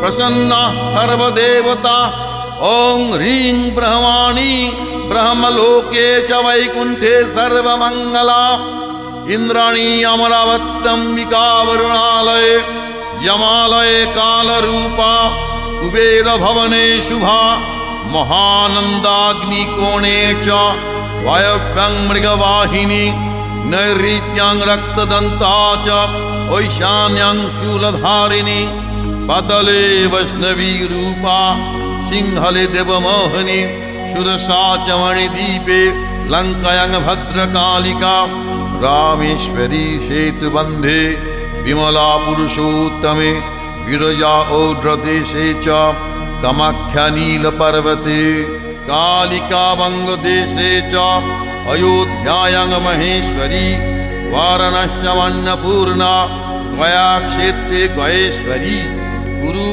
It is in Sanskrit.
प्रसन्ना सर्वदेवता। ॐ ह्रीं ब्रह्माणि ब्रह्मलोके च वैकुण्ठे सर्वमङ्गला। इन्द्राणी अमरावत्यम्बिका वरुणालये यमालये कालरूपा। कुबेरभवने शुभा महानन्दाग्निकोणे च वायव्यं मृगवाहिनी। नैऋत्यां रक्तदन्ता च ऐशान्यां शूलधारिणी। पतले वैष्णवी रूपा सिंहले देवमोहिनी। सुरसा च मणिदीपे लङ्कायां भद्रकालिका। रामेश्वरी सेतुबन्धे विमला पुरुषोत्तमे। विरजा औड्रदेशे च कामाख्या नीलपर्वते। कालिका वङ्गदेशे च अयोध्यायां महेश्वरी। वाराणस्याम् अन्नपूर्णा गयाक्षेत्रे गयेश्वरी। गुरु